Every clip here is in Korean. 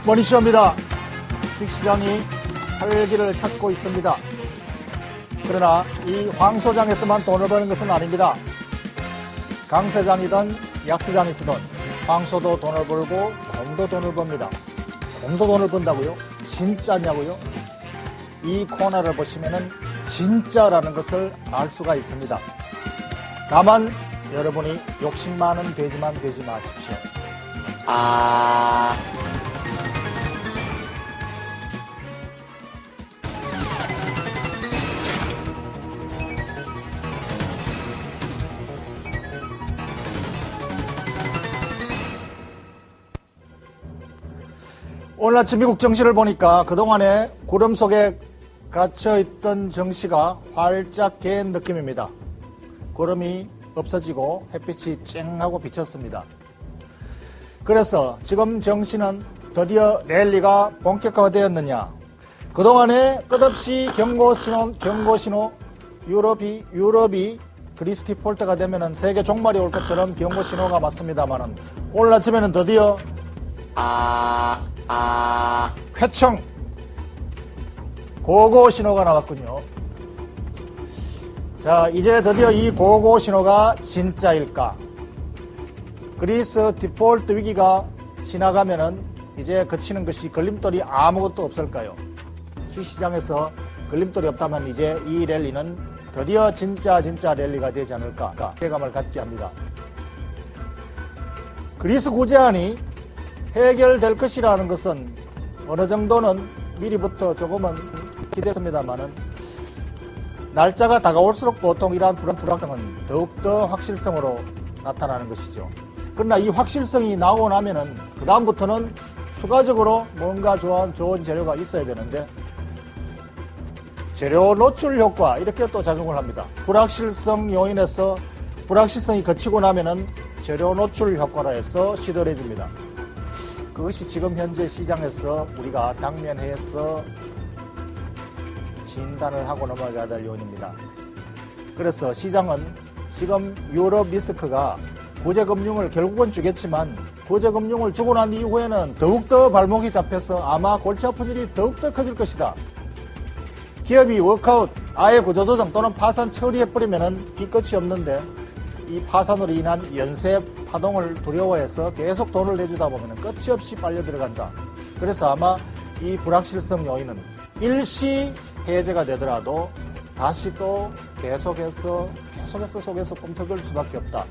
머니쇼입니다. 주식시장이 활기를 찾고 있습니다. 그러나 이 황소장에서만 돈을 버는 것은 아닙니다. 강세장이든 약세장이든 황소도 돈을 벌고 곰도 돈을 법니다. 곰도 돈을 번다고요? 진짜냐고요? 이 코너를 보시면은 진짜라는 것을 알 수가 있습니다. 다만 여러분이 욕심 많은 돼지만 되지 마십시오. 오늘 아침 미국 정시를 보니까 그동안에 구름 속에 갇혀있던 정시가 활짝 갠 느낌입니다. 구름이 없어지고 햇빛이 쨍하고 비쳤습니다. 그래서 지금 정시는 드디어 랠리가 본격화되었느냐. 그동안에 끝없이 경고신호 유럽이 그리스 디폴트가 되면은 세계 종말이 올 것처럼 경고신호가 왔습니다만은 오늘 아침에는 드디어 쾌청 고고 신호가 나왔군요. 자, 이제 드디어 이 고고 신호가 진짜일까? 그리스 디폴트 위기가 지나가면은 이제 그치는 것이 걸림돌이 아무것도 없을까요? 주식시장에서 걸림돌이 없다면 이제 이 랠리는 드디어 진짜 랠리가 되지 않을까 기대감을 갖게 합니다. 그리스 구제안이 해결될 것이라는 것은 어느 정도는 미리부터 조금은 기대했습니다만은 날짜가 다가올수록 보통 이러한 불확실성은 더욱더 확실성으로 나타나는 것이죠. 그러나 이 확실성이 나오고 나면은 그 다음부터는 추가적으로 뭔가 좋은 재료가 있어야 되는데 재료 노출 효과 이렇게 또 작용을 합니다. 불확실성 요인에서 불확실성이 거치고 나면은 재료 노출 효과로 해서 시들해집니다. 그것이 지금 현재 시장에서 우리가 당면해서 진단을 하고 넘어가야 될 요인입니다. 그래서 시장은 지금 유럽 리스크가 구제금융을 결국은 주겠지만 구제금융을 주고 난 이후에는 더욱더 발목이 잡혀서 아마 골치 아픈 일이 더욱더 커질 것이다. 기업이 워크아웃, 아예 구조조정 또는 파산 처리해버리면은 뒤끝이 없는데 이 파산으로 인한 연쇄 파동을 두려워해서 계속 돈을 내주다 보면 끝이 없이 빨려 들어간다. 그래서 아마 이 불확실성 요인은 일시 해제가 되더라도 다시 또 계속해서 속에서 꿈틀거릴 수밖에 없다.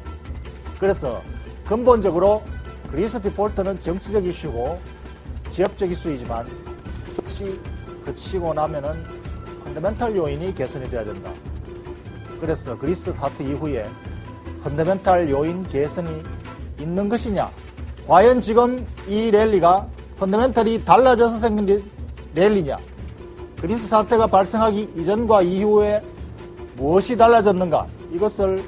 그래서 근본적으로 그리스 디폴트는 정치적 이슈고 지역적 이슈이지만 혹시 그치고 나면은 펀더멘탈 요인이 개선이 돼야 된다. 그래서 그리스 사태 이후에 펀더멘탈 요인 개선이 있는 것이냐? 과연 지금 이 랠리가 펀더멘탈이 달라져서 생긴 랠리냐? 그리스 사태가 발생하기 이전과 이후에 무엇이 달라졌는가? 이것을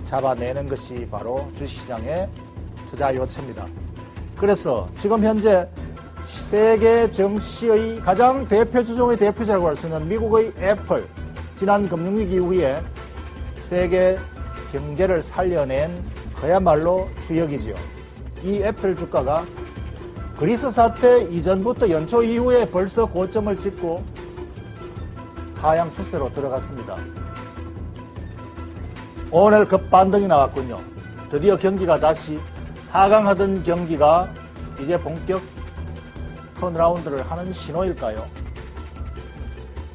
잡아내는 것이 바로 주식시장의 투자 요체입니다. 그래서 지금 현재 세계 정시의 가장 대표주종의 대표자라고 할 수 있는 미국의 애플, 지난 금융위기 이후에 세계 경제를 살려낸 그야말로 주역이지요. 이 애플 주가가 그리스 사태 이전부터 연초 이후에 벌써 고점을 찍고 하향 추세로 들어갔습니다. 오늘 급반등이 나왔군요. 드디어 경기가 다시 하강하던 경기가 이제 본격 턴라운드를 하는 신호일까요?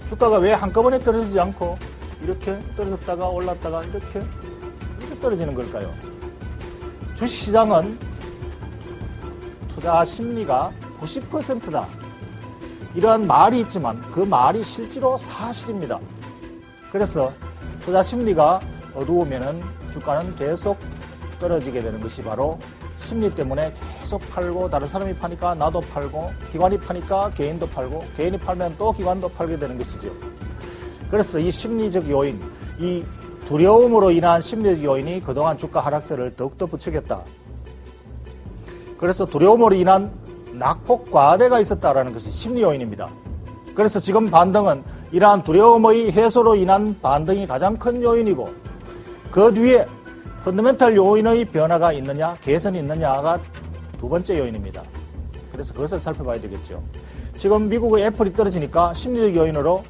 주가가 왜 한꺼번에 떨어지지 않고 이렇게 떨어졌다가 올랐다가 이렇게 떨어지는 걸까요? 주식시장은 투자 심리가 90%다. 이러한 말이 있지만 그 말이 실제로 사실입니다. 그래서 투자 심리가 어두우면은 주가는 계속 떨어지게 되는 것이 바로 심리 때문에 계속 팔고 다른 사람이 파니까 나도 팔고 기관이 파니까 개인도 팔고 개인이 팔면 또 기관도 팔게 되는 것이죠. 그래서 이 심리적 요인, 이 두려움으로 인한 심리적 요인이 그동안 주가 하락세를 더욱더 부추겼다. 그래서 두려움으로 인한 낙폭 과대가 있었다라는 것이 심리 요인입니다. 그래서 지금 반등은 이러한 두려움의 해소로 인한 반등이 가장 큰 요인이고 그 뒤에 펀더멘탈 요인의 변화가 있느냐, 개선이 있느냐가 두 번째 요인입니다. 그래서 그것을 살펴봐야 되겠죠. 지금 미국의 애플이 떨어지니까 심리적 요인으로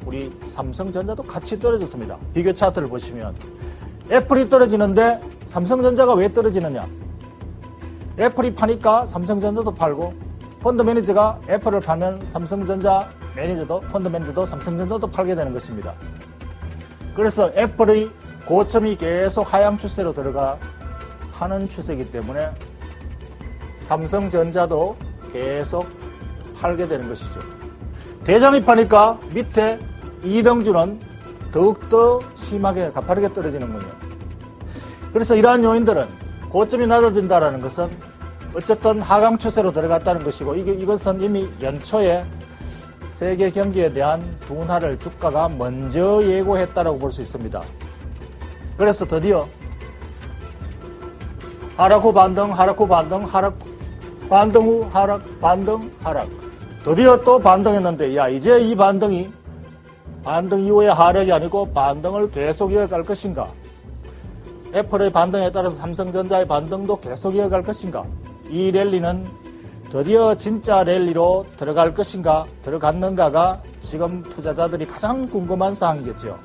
우리 삼성전자도 같이 떨어졌습니다. 비교 차트를 보시면 애플이 떨어지는데 삼성전자가 왜 떨어지느냐? 애플이 파니까 삼성전자도 팔고 펀드 매니저가 애플을 팔면 삼성전자 매니저도 펀드 매니저도 삼성전자도 팔게 되는 것입니다. 그래서 애플의 고점이 계속 하향 추세로 들어가 파는 추세이기 때문에 삼성전자도 계속 팔게 되는 것이죠. 대장이 파니까 밑에 이등주는 더욱더 심하게 가파르게 떨어지는군요. 그래서 이러한 요인들은 고점이 낮아진다는 것은 어쨌든 하강 추세로 들어갔다는 것이고 이것은 이미 연초에 세계 경기에 대한 둔화를 주가가 먼저 예고했다라고 볼 수 있습니다. 그래서 드디어 하락 후 반등, 하락 후 반등, 반등 후 하락, 반등, 하락. 드디어 또 반등했는데, 야, 이제 이 반등 이후에 하락이 아니고 반등을 계속 이어갈 것인가? 애플의 반등에 따라서 삼성전자의 반등도 계속 이어갈 것인가? 이 랠리는 드디어 진짜 랠리로 들어갈 것인가, 들어갔는가가 지금 투자자들이 가장 궁금한 사항이겠죠.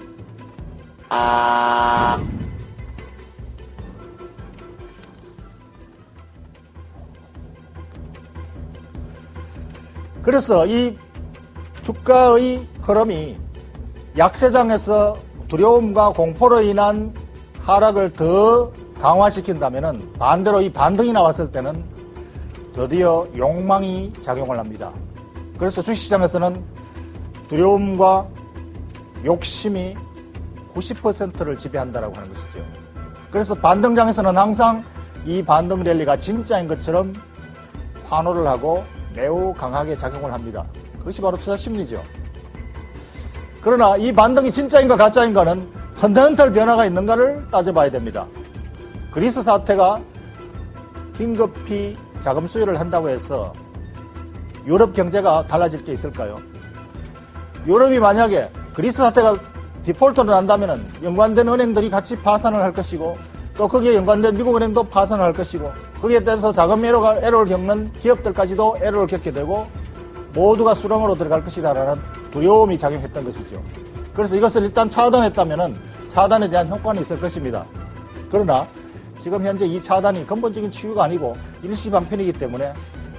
그래서 이 주가의 흐름이 약세장에서 두려움과 공포로 인한 하락을 더 강화시킨다면 반대로 이 반등이 나왔을 때는 드디어 욕망이 작용을 합니다. 그래서 주식시장에서는 두려움과 욕심이 90%를 지배한다라고 하는 것이죠. 그래서 반등장에서는 항상 이 반등 랠리가 진짜인 것처럼 환호를 하고 매우 강하게 작용을 합니다. 그것이 바로 투자 심리죠. 그러나 이 반등이 진짜인가 가짜인가는 펀더멘털 변화가 있는가를 따져봐야 됩니다. 그리스 사태가 긴급히 자금 수요를 한다고 해서 유럽 경제가 달라질 게 있을까요? 유럽이 만약에 그리스 사태가 디폴트를 한다면 연관된 은행들이 같이 파산을 할 것이고 또 거기에 연관된 미국은행도 파산을 할 것이고 거기에 따라서 자금 애로를 겪는 기업들까지도 애로를 겪게 되고 모두가 수렁으로 들어갈 것이다라는 두려움이 작용했던 것이죠. 그래서 이것을 일단 차단했다면 차단에 대한 효과는 있을 것입니다. 그러나 지금 현재 이 차단이 근본적인 치유가 아니고 일시방편이기 때문에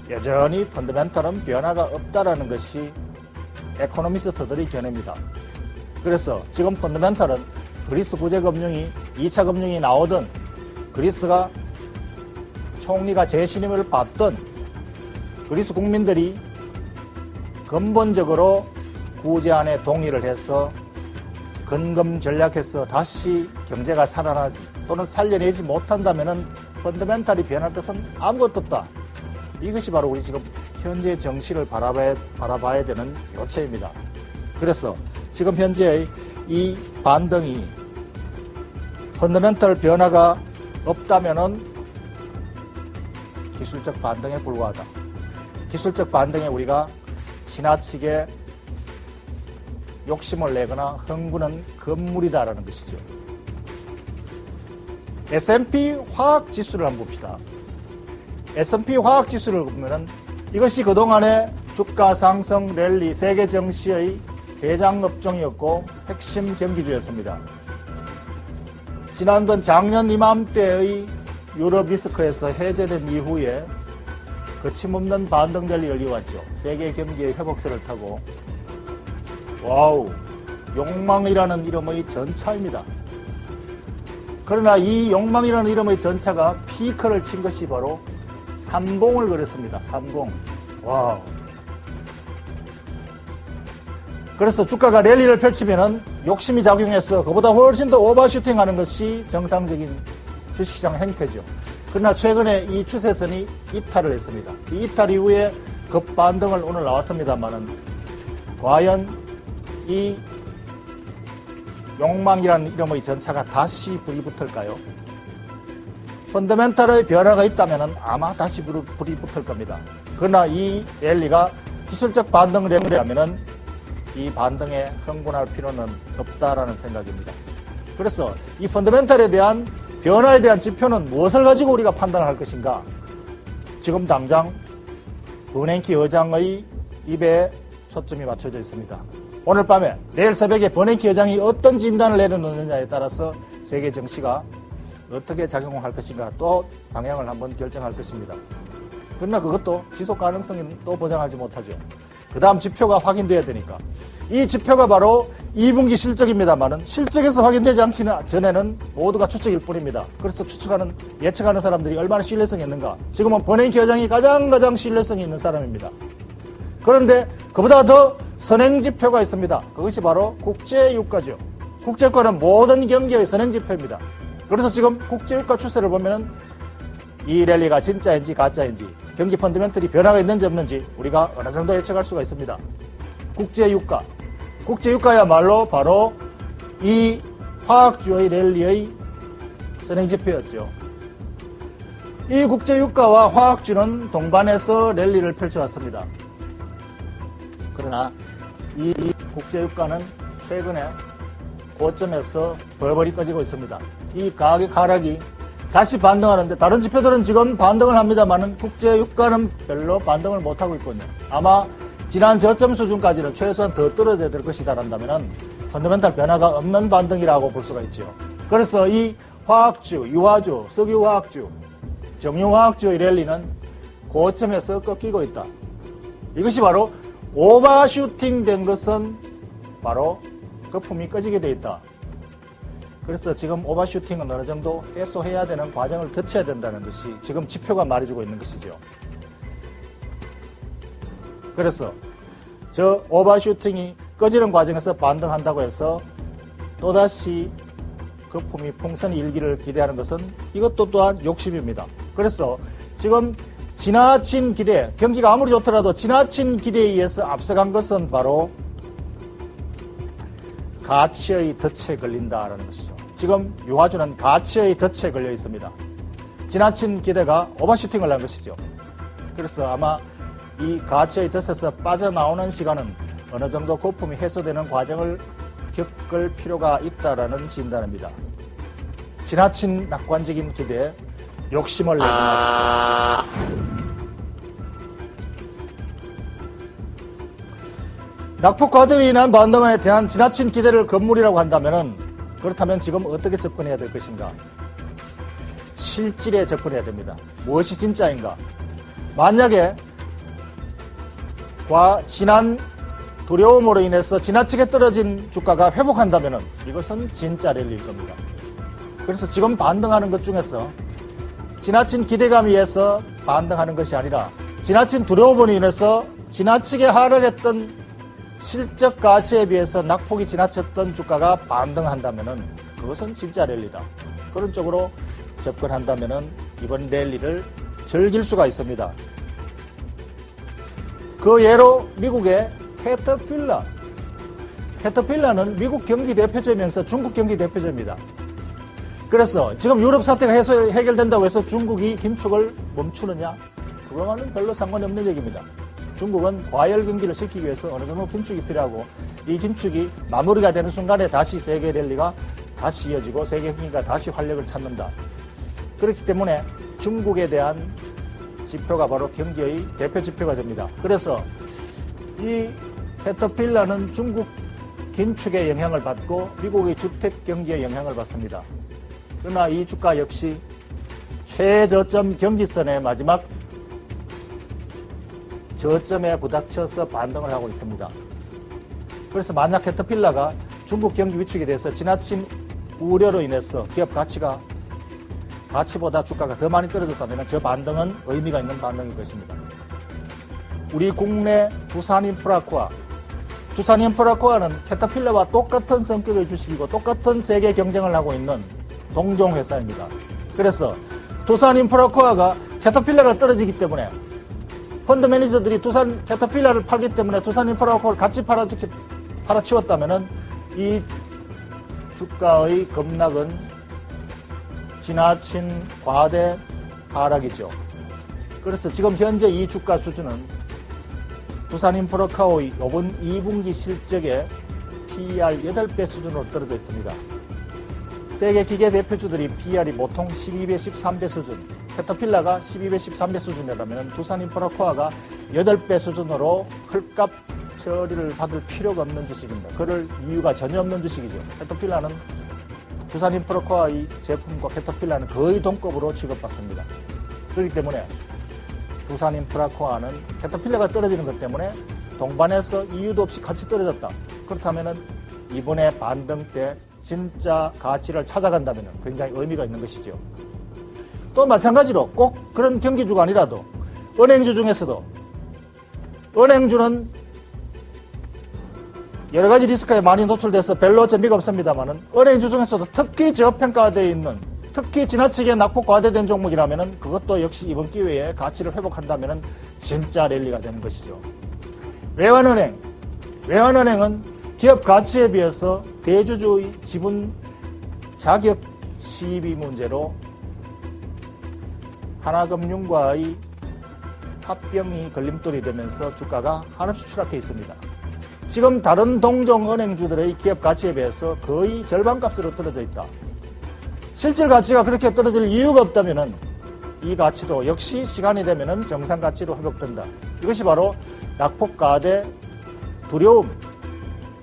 여전히 펀더멘털은 변화가 없다라는 것이 에코노미스트들의 견해입니다. 그래서 지금 펀더멘털은 그리스 구제금융이 2차 금융이 나오든 그리스가 총리가 재신임을 받든 그리스 국민들이 근본적으로 구제안에 동의를 해서 근금 전략해서 다시 경제가 살아나지 또는 살려내지 못한다면 펀더멘털이 변할 것은 아무것도 없다. 이것이 바로 우리 지금 현재 정시를 바라봐야 되는 요체입니다. 그래서 지금 현재의 이 반등이 펀더멘털 변화가 없다면은 기술적 반등에 불과하다. 기술적 반등에 우리가 지나치게 욕심을 내거나 흥분은 금물이다라는 것이죠. S&P 화학지수를 한번 봅시다. S&P 화학지수를 보면은 이것이 그동안의 주가 상승 랠리 세계 증시의 대장 업종이었고 핵심 경기주였습니다. 지난번 작년 이맘때의 유럽 리스크에서 해제된 이후에 거침없는 반등 랠리를 이어왔죠. 세계 경기의 회복세를 타고 와우, 욕망이라는 이름의 전차입니다. 그러나 이 욕망이라는 이름의 전차가 피크를 친 것이 바로 삼봉을 그렸습니다. 삼봉. 와우. 그래서 주가가 랠리를 펼치면은 욕심이 작용해서 그보다 훨씬 더 오버슈팅 하는 것이 정상적인 주식시장 행태죠. 그러나 최근에 이 추세선이 이탈을 했습니다. 이 이탈 이후에 급반등을 오늘 나왔습니다만은 과연 이 욕망이라는 이름의 전차가 다시 불이 붙을까요? 펀더멘털의 변화가 있다면 아마 다시 불이 붙을 겁니다. 그러나 이 랠리가 기술적 반등 랠리라면 이 반등에 흥분할 필요는 없다라는 생각입니다. 그래서 이 펀더멘털에 대한 변화에 대한 지표는 무엇을 가지고 우리가 판단을 할 것인가? 지금 당장 버냉키 의장의 입에 초점이 맞춰져 있습니다. 오늘 밤에 내일 새벽에 버냉키 의장이 어떤 진단을 내려놓느냐에 따라서 세계 정치가 어떻게 작용할 것인가 또 방향을 한번 결정할 것입니다. 그러나 그것도 지속 가능성은 또 보장하지 못하죠. 그 다음 지표가 확인돼야 되니까. 이 지표가 바로 2분기 실적입니다만은 실적에서 확인되지 않기 전에는 모두가 추측일 뿐입니다. 그래서 예측하는 사람들이 얼마나 신뢰성이 있는가. 지금은 버냉키 의장이 가장 신뢰성이 있는 사람입니다. 그런데 그보다 더 선행지표가 있습니다. 그것이 바로 국제유가죠. 국제유가는 모든 경기의 선행지표입니다. 그래서 지금 국제유가 추세를 보면은 이 랠리가 진짜인지 가짜인지 경기 펀더멘털이 변화가 있는지 없는지 우리가 어느 정도 예측할 수가 있습니다. 국제유가. 국제유가야말로 바로 이 화학주의 랠리의 선행지표였죠. 이 국제유가와 화학주는 동반해서 랠리를 펼쳐왔습니다. 그러나 이 국제유가는 최근에 고점에서 벌벌이 꺼지고 있습니다. 이 가격 하락이 다시 반등하는데 다른 지표들은 지금 반등을 합니다만 국제유가는 별로 반등을 못하고 있거든요. 아마 지난 저점 수준까지는 최소한 더 떨어져야 될 것이다 한다면 펀더멘탈 변화가 없는 반등이라고 볼 수가 있죠. 그래서 이 화학주, 유화주, 석유화학주, 정유화학주의 랠리는 고점에서 꺾이고 있다. 이것이 바로 오버슈팅 된 것은 바로 거품이 꺼지게 돼 있다. 그래서 지금 오버슈팅은 어느 정도 해소해야 되는 과정을 거쳐야 된다는 것이 지금 지표가 말해주고 있는 것이죠. 그래서 저 오버슈팅이 꺼지는 과정에서 반등한다고 해서 또다시 거품이 풍선이 일기를 기대하는 것은 이것도 또한 욕심입니다. 그래서 지금 지나친 기대, 경기가 아무리 좋더라도 지나친 기대에 의해서 앞서간 것은 바로 가치의 덫에 걸린다라는 것이죠. 지금 유화주는 가치의 덫에 걸려 있습니다. 지나친 기대가 오버슈팅을 한 것이죠. 그래서 아마 이 가치의 덫에서 빠져나오는 시간은 어느 정도 거품이 해소되는 과정을 겪을 필요가 있다라는 진단입니다. 지나친 낙관적인 기대에 욕심을 내는 것이죠. 낙폭과대로 인한 반등에 대한 지나친 기대를 건물이라고 한다면 그렇다면 지금 어떻게 접근해야 될 것인가? 실질에 접근해야 됩니다. 무엇이 진짜인가? 만약에 지난 두려움으로 인해서 지나치게 떨어진 주가가 회복한다면 이것은 진짜 랠리일 겁니다. 그래서 지금 반등하는 것 중에서 지나친 기대감에 의해서 반등하는 것이 아니라 지나친 두려움으로 인해서 지나치게 하락했던 실적 가치에 비해서 낙폭이 지나쳤던 주가가 반등한다면 그것은 진짜 랠리다. 그런 쪽으로 접근한다면 이번 랠리를 즐길 수가 있습니다. 그 예로 미국의 캐터필러는 미국 경기 대표주면서 중국 경기 대표주입니다. 그래서 지금 유럽 사태가 해결된다고 해서 중국이 긴축을 멈추느냐? 그거와는 별로 상관이 없는 얘기입니다. 중국은 과열 경기를 시키기 위해서 어느 정도 긴축이 필요하고 이 긴축이 마무리가 되는 순간에 다시 세계 랠리가 다시 이어지고 세계 경기가 다시 활력을 찾는다. 그렇기 때문에 중국에 대한 지표가 바로 경기의 대표 지표가 됩니다. 그래서 이 캐터필러는 중국 긴축의 영향을 받고 미국의 주택 경기의 영향을 받습니다. 그러나 이 주가 역시 최저점 경기선의 마지막 저점에 부닥쳐서 반등을 하고 있습니다. 그래서 만약 캐터필러가 중국 경기 위축에 대해서 지나친 우려로 인해서 기업 가치보다 주가가 더 많이 떨어졌다면 저 반등은 의미가 있는 반등일 것입니다. 우리 국내 두산인프라코아는 캐터필러와 똑같은 성격의 주식이고 똑같은 세계 경쟁을 하고 있는 동종 회사입니다. 그래서 두산인프라코아가 캐터필러가 떨어지기 때문에 펀드 매니저들이 두산 캐터필러를 팔기 때문에 두산인프라코아를 같이 팔아치웠다면 이 주가의 급락은 지나친 과대 하락이죠. 그래서 지금 현재 이 주가 수준은 두산인프라코아의 이번 2분기 실적의 PER 8배 수준으로 떨어져 있습니다. 세계 기계 대표주들이 PER이 보통 12배, 13배 수준, 캐터필러가 12배, 13배 수준이라면 두산인프라코아가 8배 수준으로 헐값 처리를 받을 필요가 없는 주식입니다. 그럴 이유가 전혀 없는 주식이죠. 캐터필러는 두산인프라코아의 제품과 캐터필러는 거의 동급으로 취급받습니다. 그렇기 때문에 두산인프라코아는 캐터필러가 떨어지는 것 때문에 동반해서 이유도 없이 같이 떨어졌다. 그렇다면 이번에 반등 때 진짜 가치를 찾아간다면 굉장히 의미가 있는 것이죠. 또 마찬가지로 꼭 그런 경기주가 아니라도 은행주 중에서도 은행주는 여러 가지 리스크에 많이 노출돼서 별로 재미가 없습니다만은 은행주 중에서도 특히 저평가되어 있는 특히 지나치게 낙폭 과대된 종목이라면 그것도 역시 이번 기회에 가치를 회복한다면 진짜 랠리가 되는 것이죠. 외환은행은 기업 가치에 비해서 대주주의 지분 자격 시비 문제로 하나금융과의 합병이 걸림돌이 되면서 주가가 한없이 추락해 있습니다. 지금 다른 동종 은행주들의 기업 가치에 비해서 거의 절반값으로 떨어져 있다. 실질 가치가 그렇게 떨어질 이유가 없다면 이 가치도 역시 시간이 되면 정상 가치로 회복된다. 이것이 바로 낙폭 과대 두려움,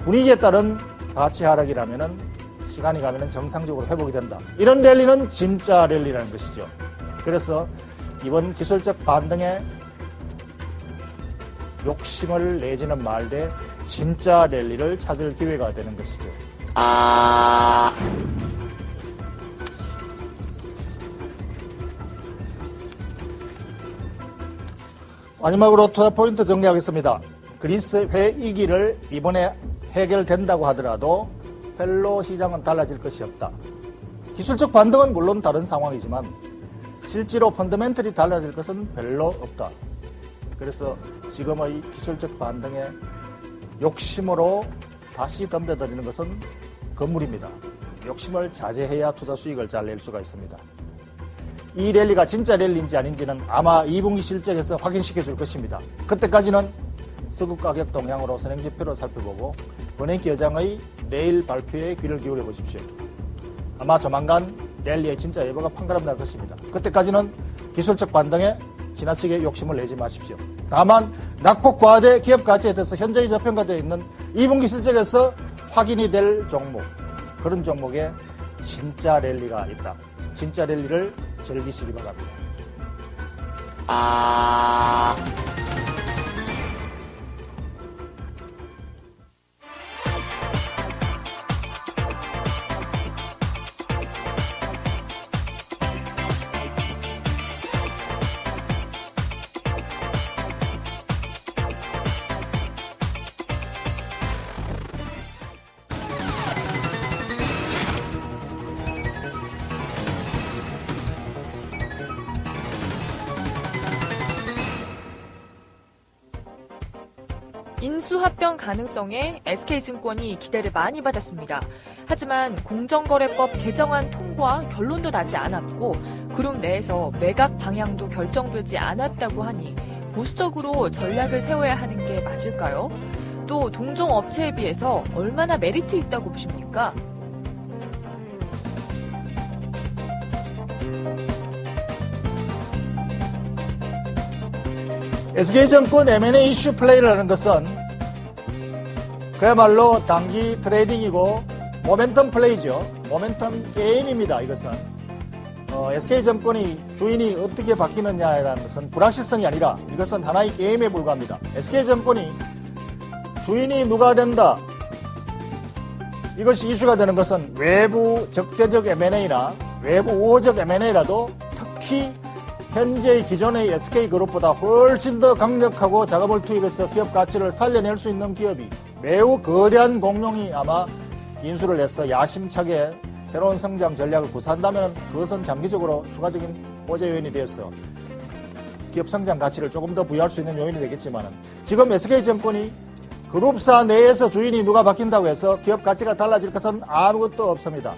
분위기에 따른 가치 하락이라면 시간이 가면 정상적으로 회복이 된다. 이런 랠리는 진짜 랠리라는 것이죠. 그래서 이번 기술적 반등에 욕심을 내지는 말되 진짜 랠리를 찾을 기회가 되는 것이죠. 마지막으로 투자 포인트 정리하겠습니다. 그리스 회의기를 이번에 해결된다고 하더라도 별로 시장은 달라질 것이 없다. 기술적 반등은 물론 다른 상황이지만 실제로 펀더멘털이 달라질 것은 별로 없다. 그래서 지금의 기술적 반등에 욕심으로 다시 덤벼들이는 것은 건물입니다. 욕심을 자제해야 투자 수익을 잘 낼 수가 있습니다. 이 랠리가 진짜 랠리인지 아닌지는 아마 2분기 실적에서 확인시켜 줄 것입니다. 그때까지는 수급 가격 동향으로 선행지표를 살펴보고 은행기 여장의 내일 발표에 귀를 기울여 보십시오. 아마 조만간 랠리의 진짜 예보가 판가름 날 것입니다. 그때까지는 기술적 반등에 지나치게 욕심을 내지 마십시오. 다만 낙폭 과대 기업 가치에 대해서 현저히 저평가되어 있는 2분기 실적에서 확인이 될 종목, 그런 종목에 진짜 랠리가 있다. 진짜 랠리를 즐기시기 바랍니다. 인수합병 가능성에 SK증권이 기대를 많이 받았습니다. 하지만 공정거래법 개정안 통과 결론도 나지 않았고 그룹 내에서 매각 방향도 결정되지 않았다고 하니 보수적으로 전략을 세워야 하는 게 맞을까요? 또 동종 업체에 비해서 얼마나 메리트 있다고 보십니까? SK증권 M&A 이슈 플레이라는 것은 그야말로 단기 트레이딩이고 모멘텀 플레이죠. 모멘텀 게임입니다. 이것은 SK증권이 주인이 어떻게 바뀌느냐라는 것은 불확실성이 아니라 이것은 하나의 게임에 불과합니다. SK증권이 주인이 누가 된다, 이것이 이슈가 되는 것은 외부 적대적 M&A나 외부 우호적 M&A라도 특히 현재의 기존의 SK그룹보다 훨씬 더 강력하고 자금을 투입해서 기업 가치를 살려낼 수 있는 기업이 매우 거대한 공룡이 아마 인수를 해서 야심차게 새로운 성장 전략을 구사한다면 그것은 장기적으로 추가적인 호재 요인이 되어서 기업 성장 가치를 조금 더 부여할 수 있는 요인이 되겠지만 지금 SK증권이 그룹사 내에서 주인이 누가 바뀐다고 해서 기업 가치가 달라질 것은 아무것도 없습니다.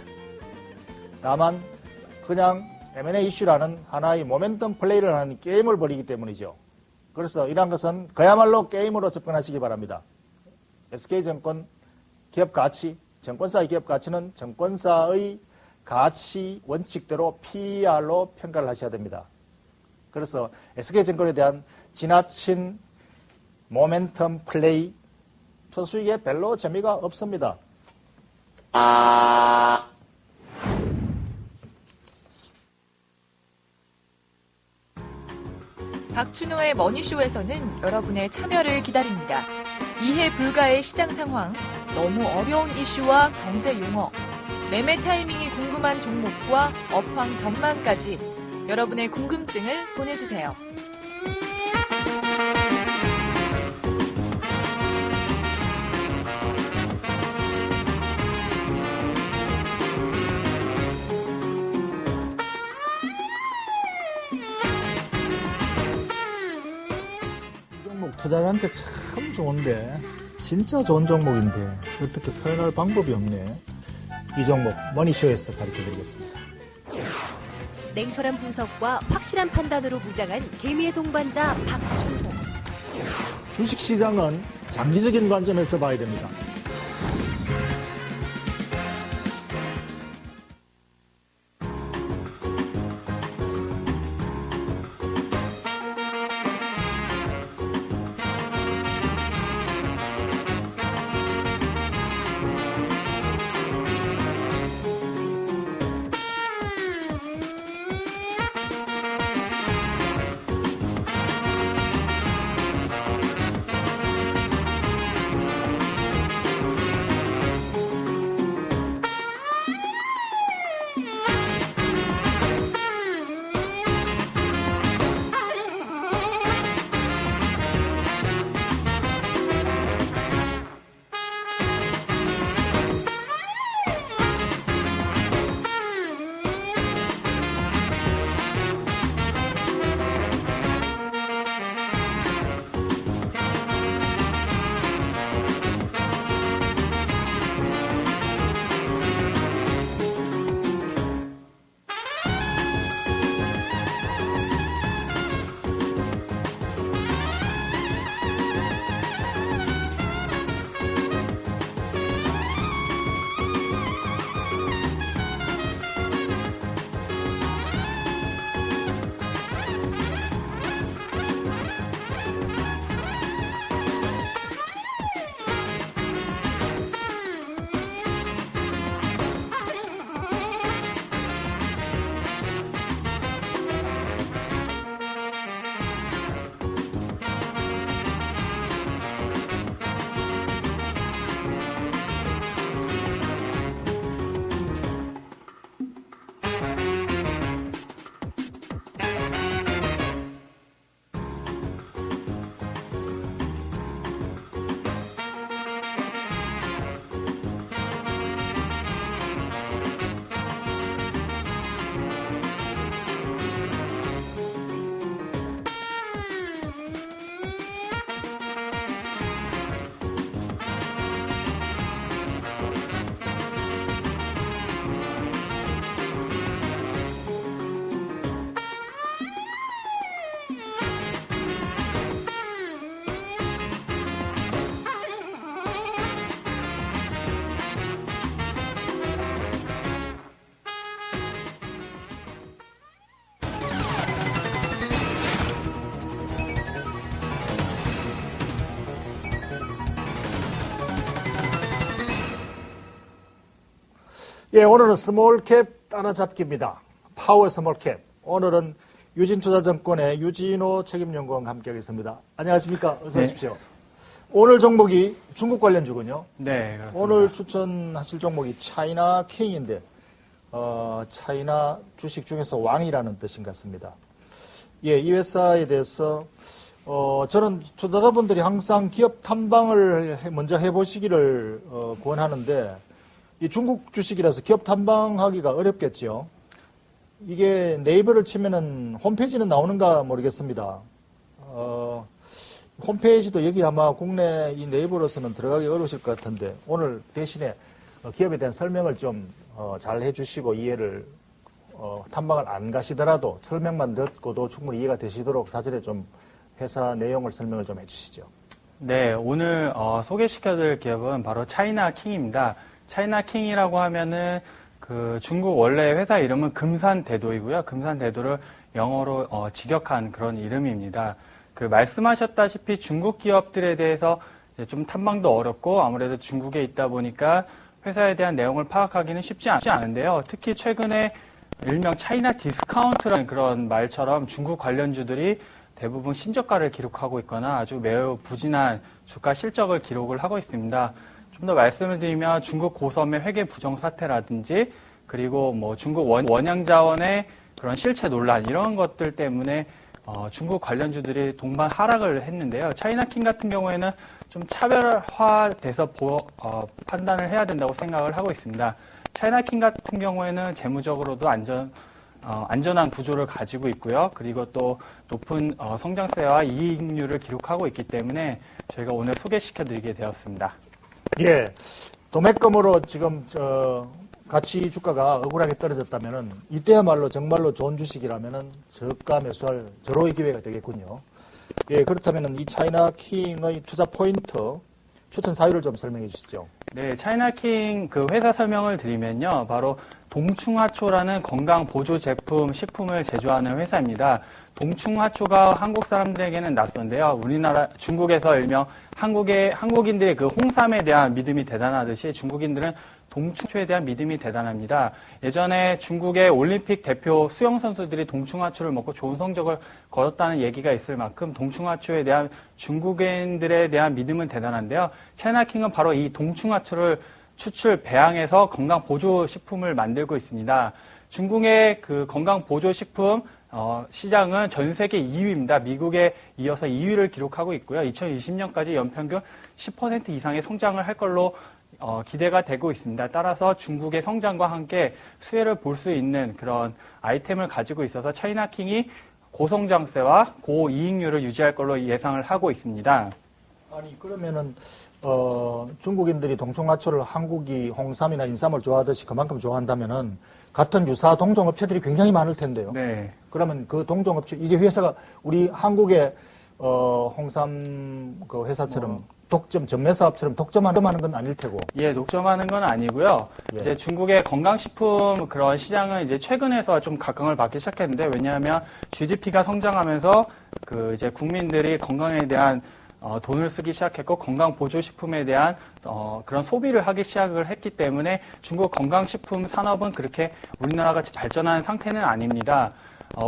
다만 그냥 M&A 이슈라는 하나의 모멘텀 플레이를 하는 게임을 벌이기 때문이죠. 그래서 이러한 것은 그야말로 게임으로 접근하시기 바랍니다. SK증권 기업 가치, 증권사의 기업 가치는 증권사의 가치 원칙대로 PER로 평가를 하셔야 됩니다. 그래서 SK증권에 대한 지나친 모멘텀 플레이, 투수에게 별로 재미가 없습니다. 박준호의 머니쇼에서는 여러분의 참여를 기다립니다. 이해 불가의 시장 상황, 너무 어려운 이슈와 경제 용어, 매매 타이밍이 궁금한 종목과 업황 전망까지 여러분의 궁금증을 보내주세요. 투자자한테 참 좋은데, 진짜 좋은 종목인데 어떻게 표현할 방법이 없네. 이 종목 머니쇼에서 가르쳐드리겠습니다. 냉철한 분석과 확실한 판단으로 무장한 개미의 동반자 박준호. 주식시장은 장기적인 관점에서 봐야 됩니다. 예, 오늘은 스몰캡 따라잡기입니다. 파워 스몰캡. 오늘은 유진투자증권의 유진호 책임연구원과 함께하겠습니다. 안녕하십니까? 어서 오십시오. 오늘 종목이 중국 관련주군요. 네, 그렇습니다. 오늘 추천하실 종목이 차이나 킹인데, 차이나 주식 중에서 왕이라는 뜻인 것 같습니다. 예, 이 회사에 대해서 저는 투자자분들이 항상 기업 탐방을 먼저 해보시기를 권하는데, 이 중국 주식이라서 기업 탐방하기가 어렵겠죠. 이게 네이버를 치면은 홈페이지는 나오는가 모르겠습니다. 홈페이지도 여기 아마 국내 이 네이버로서는 들어가기 어려우실 것 같은데, 오늘 대신에 기업에 대한 설명을 좀 잘 해주시고 이해를 탐방을 안 가시더라도 설명만 듣고도 충분히 이해가 되시도록 사전에 좀 회사 내용을 설명을 좀 해주시죠. 네, 오늘 소개시켜드릴 기업은 바로 차이나 킹입니다. 차이나 킹이라고 하면은 그 중국 원래 회사 이름은 금산대도이고요. 금산대도를 영어로 직역한 그런 이름입니다. 그 말씀하셨다시피 중국 기업들에 대해서 이제 좀 탐방도 어렵고 아무래도 중국에 있다 보니까 회사에 대한 내용을 파악하기는 쉽지 않은데요. 특히 최근에 일명 차이나 디스카운트라는 그런 말처럼 중국 관련주들이 대부분 신저가를 기록하고 있거나 아주 매우 부진한 주가 실적을 기록을 하고 있습니다. 좀 더 말씀을 드리면 중국 고섬의 회계 부정 사태라든지 그리고 뭐 중국 원양자원의 그런 실체 논란 이런 것들 때문에 중국 관련주들이 동반 하락을 했는데요. 차이나킹 같은 경우에는 좀 차별화돼서 판단을 해야 된다고 생각을 하고 있습니다. 차이나킹 같은 경우에는 재무적으로도 안전한 구조를 가지고 있고요. 그리고 또 높은 성장세와 이익률을 기록하고 있기 때문에 저희가 오늘 소개시켜드리게 되었습니다. 예, 도매금으로 지금 가치 주가가 억울하게 떨어졌다면은 이때야말로 정말로 좋은 주식이라면은 저가 매수할 절호의 기회가 되겠군요. 예, 그렇다면은 이 차이나킹의 투자 포인트 추천 사유를 좀 설명해 주시죠. 네, 차이나킹 그 회사 설명을 드리면요. 바로 동충하초라는 건강 보조 제품, 식품을 제조하는 회사입니다. 동충하초가 한국 사람들에게는 낯선데요. 우리나라, 중국에서 일명 한국인들의 그 홍삼에 대한 믿음이 대단하듯이 중국인들은 동충하초에 대한 믿음이 대단합니다. 예전에 중국의 올림픽 대표 수영 선수들이 동충하초를 먹고 좋은 성적을 거뒀다는 얘기가 있을 만큼 동충하초에 대한 중국인들에 대한 믿음은 대단한데요. 차이나킹은 바로 이 동충하초를 추출, 배양해서 건강 보조 식품을 만들고 있습니다. 중국의 그 건강 보조 식품 시장은 전 세계 2위입니다. 미국에 이어서 2위를 기록하고 있고요. 2020년까지 연평균 10% 이상의 성장을 할 걸로 기대가 되고 있습니다. 따라서 중국의 성장과 함께 수혜를 볼 수 있는 그런 아이템을 가지고 있어서 차이나킹이 고성장세와 고이익률을 유지할 걸로 예상을 하고 있습니다. 아니 그러면은 중국인들이 동충하초를 한국이 홍삼이나 인삼을 좋아하듯이 그만큼 좋아한다면은 같은 유사 동종업체들이 굉장히 많을 텐데요. 네. 그러면 그 동종업체 이게 회사가 우리 한국의 홍삼 그 회사처럼 독점 전매사업처럼 독점하는 건 아닐 테고. 예, 독점하는 건 아니고요. 예. 이제 중국의 건강식품 그런 시장은 이제 최근에서 좀 각광을 받기 시작했는데 왜냐하면 GDP가 성장하면서 그 이제 국민들이 건강에 대한 돈을 쓰기 시작했고 건강 보조식품에 대한 그런 소비를 하기 시작을 했기 때문에 중국 건강식품 산업은 그렇게 우리나라 같이 발전한 상태는 아닙니다.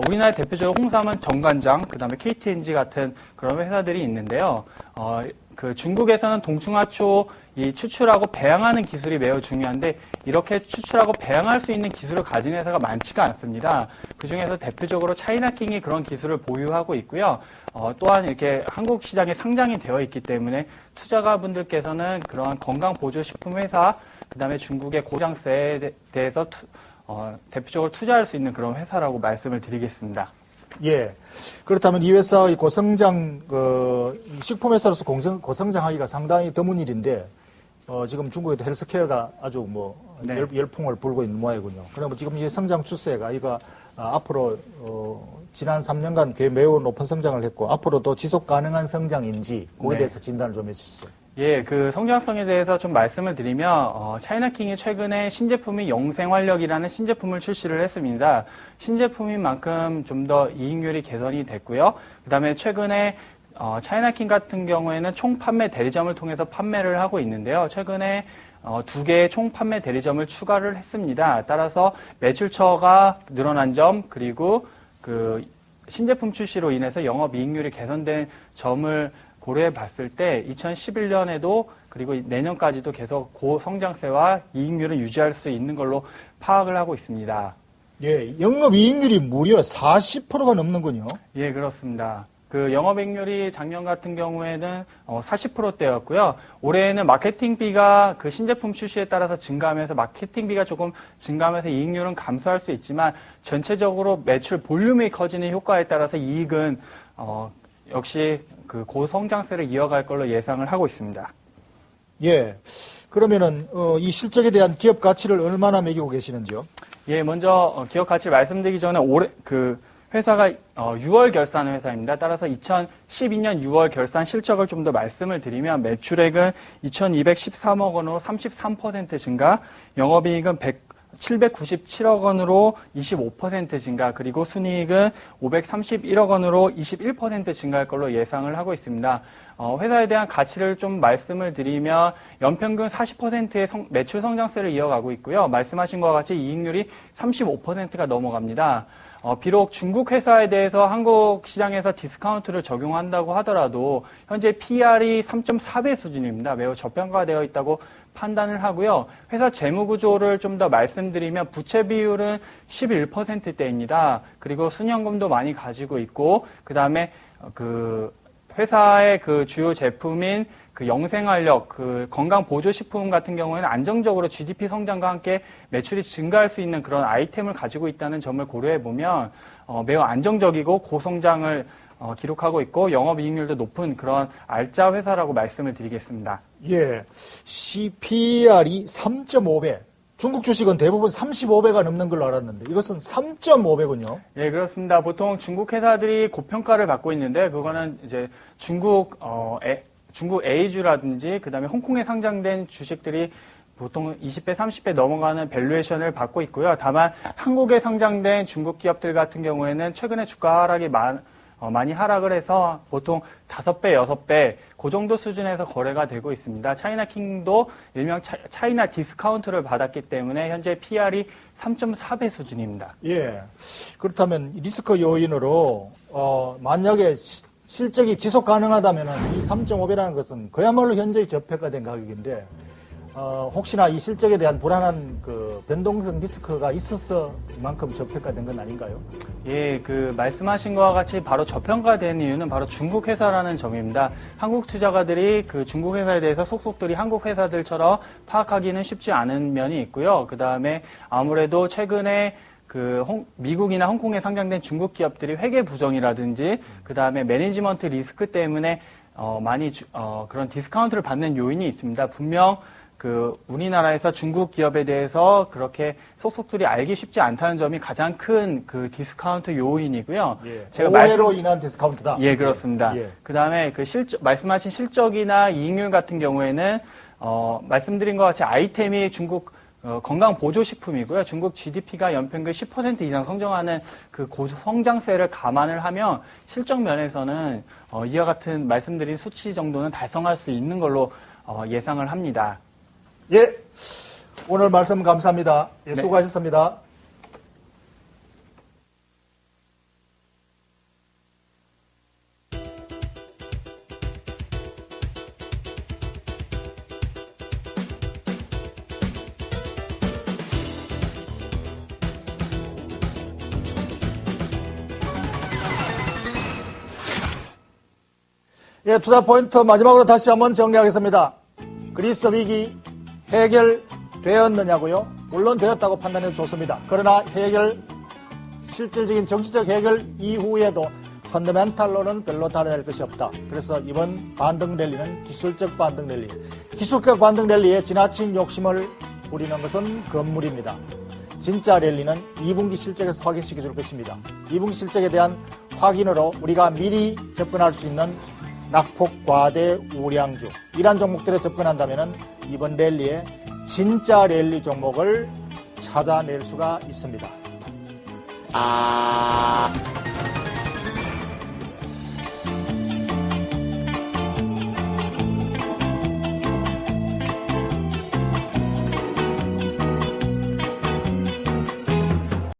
우리나라의 대표적으로 홍삼은 정관장, 그다음에 KTNG 같은 그런 회사들이 있는데요. 그 중국에서는 동충하초 이 추출하고 배양하는 기술이 매우 중요한데 이렇게 추출하고 배양할 수 있는 기술을 가진 회사가 많지가 않습니다. 그 중에서 대표적으로 차이나킹이 그런 기술을 보유하고 있고요. 또한 이렇게 한국 시장에 상장이 되어 있기 때문에 투자가분들께서는 그러한 건강 보조식품 회사, 그다음에 중국의 고장세에 대해서 대표적으로 투자할 수 있는 그런 회사라고 말씀을 드리겠습니다. 예. 그렇다면 이 회사의 고성장, 식품회사로서 고성장하기가 상당히 드문 일인데, 지금 중국에도 헬스케어가 아주 네. 열풍을 불고 있는 모양이군요. 그러면 지금 이 성장 추세가 앞으로, 지난 3년간 매우 높은 성장을 했고, 앞으로도 지속 가능한 성장인지, 거기에 네. 대해서 진단을 좀 해주시죠. 예, 그 성장성에 대해서 좀 말씀을 드리면 차이나킹이 최근에 신제품이 영생활력이라는 신제품을 출시를 했습니다. 신제품인 만큼 좀 더 이익률이 개선이 됐고요. 그다음에 최근에 차이나킹 같은 경우에는 총 판매 대리점을 통해서 판매를 하고 있는데요. 최근에 2개의 총 판매 대리점을 추가를 했습니다. 따라서 매출처가 늘어난 점 그리고 그 신제품 출시로 인해서 영업이익률이 개선된 점을 고려해 봤을 때 2011년에도 그리고 내년까지도 계속 고성장세와 이익률을 유지할 수 있는 걸로 파악을 하고 있습니다. 예, 영업이익률이 무려 40%가 넘는군요. 예, 그렇습니다. 그 영업이익률이 작년 같은 경우에는 40%대였고요. 올해는 마케팅비가 그 신제품 출시에 따라서 증가하면서 마케팅비가 조금 증가하면서 이익률은 감소할 수 있지만 전체적으로 매출 볼륨이 커지는 효과에 따라서 이익은 역시 그 고성장세를 이어갈 걸로 예상을 하고 있습니다. 예. 그러면은, 이 실적에 대한 기업 가치를 얼마나 매기고 계시는지요? 예, 먼저 기업 가치 말씀드리기 전에 올해 그 회사가 6월 결산 회사입니다. 따라서 2012년 6월 결산 실적을 좀 더 말씀을 드리면 매출액은 2,213억 원으로 33% 증가, 영업이익은 797억 원으로 25% 증가, 그리고 순이익은 531억 원으로 21% 증가할 걸로 예상을 하고 있습니다. 회사에 대한 가치를 좀 말씀을 드리면 연평균 40%의 매출 성장세를 이어가고 있고요. 말씀하신 것과 같이 이익률이 35%가 넘어갑니다. 비록 중국 회사에 대해서 한국 시장에서 디스카운트를 적용한다고 하더라도 현재 PR이 3.4배 수준입니다. 매우 저평가되어 있다고 판단을 하고요. 회사 재무구조를 좀 더 말씀드리면 부채 비율은 11%대입니다. 그리고 순현금도 많이 가지고 있고, 그 다음에 회사의 주요 제품인 영생활력, 건강보조식품 같은 경우에는 안정적으로 GDP 성장과 함께 매출이 증가할 수 있는 그런 아이템을 가지고 있다는 점을 고려해보면 매우 안정적이고 고성장을 기록하고 있고 영업이익률도 높은 그런 알짜 회사라고 말씀을 드리겠습니다. 예, CPR이 3.5배. 중국 주식은 대부분 35배가 넘는 걸로 알았는데 이것은 3.5배군요. 예, 그렇습니다. 보통 중국 회사들이 고평가를 받고 있는데 그거는 이제 중국 A주라든지 그다음에 홍콩에 상장된 주식들이 보통 20배, 30배 넘어가는 밸류에이션을 받고 있고요. 다만 한국에 상장된 중국 기업들 같은 경우에는 최근에 주가 하락이 많이 하락을 해서 보통 5배, 6배 그 정도 수준에서 거래가 되고 있습니다. 차이나킹도 일명 차이나 디스카운트를 받았기 때문에 현재 PR이 3.4배 수준입니다. 예. 그렇다면 리스크 요인으로 만약에 실적이 지속 가능하다면 이 3.5배라는 것은 그야말로 현재의 저평가된 가격인데 혹시나 이 실적에 대한 불안한 변동성 리스크가 있어서 이만큼 저평가된 건 아닌가요? 예, 말씀하신 것과 같이 바로 저평가된 이유는 바로 중국 회사라는 점입니다. 한국 투자가들이 중국 회사에 대해서 속속들이 한국 회사들처럼 파악하기는 쉽지 않은 면이 있고요. 그 다음에 아무래도 최근에 미국이나 홍콩에 상장된 중국 기업들이 회계 부정이라든지 그 다음에 매니지먼트 리스크 때문에 많이 그런 디스카운트를 받는 요인이 있습니다. 분명 우리나라에서 중국 기업에 대해서 그렇게 속속들이 알기 쉽지 않다는 점이 가장 큰 디스카운트 요인이고요. 예. 제가 오해로 인한 디스카운트다. 예, 그렇습니다. 예. 그 다음에 말씀하신 실적이나 이익률 같은 경우에는 말씀드린 것 같이 아이템이 중국 건강보조식품이고요. 중국 GDP가 연평균 10% 이상 성장하는 고성장세를 감안을 하면 실적 면에서는 이와 같은 말씀드린 수치 정도는 달성할 수 있는 걸로 예상을 합니다. 예. 오늘 말씀 감사합니다. 예, 네. 수고하셨습니다. 예, 투자 포인트 마지막으로 다시 한번 정리하겠습니다. 그리스 위기 해결되었느냐고요? 물론 되었다고 판단해도 좋습니다. 그러나 실질적인 정치적 해결 이후에도 펀더멘탈로는 별로 달라질 것이 없다. 그래서 이번 반등 랠리는 기술적 반등 랠리. 기술적 반등 랠리에 지나친 욕심을 부리는 것은 금물입니다. 진짜 랠리는 2분기 실적에서 확인시켜 줄 것입니다. 2분기 실적에 대한 확인으로 우리가 미리 접근할 수 있는 낙폭 과대 우량주 이러한 종목들에 접근한다면 이번 랠리에 진짜 랠리 종목을 찾아낼 수가 있습니다.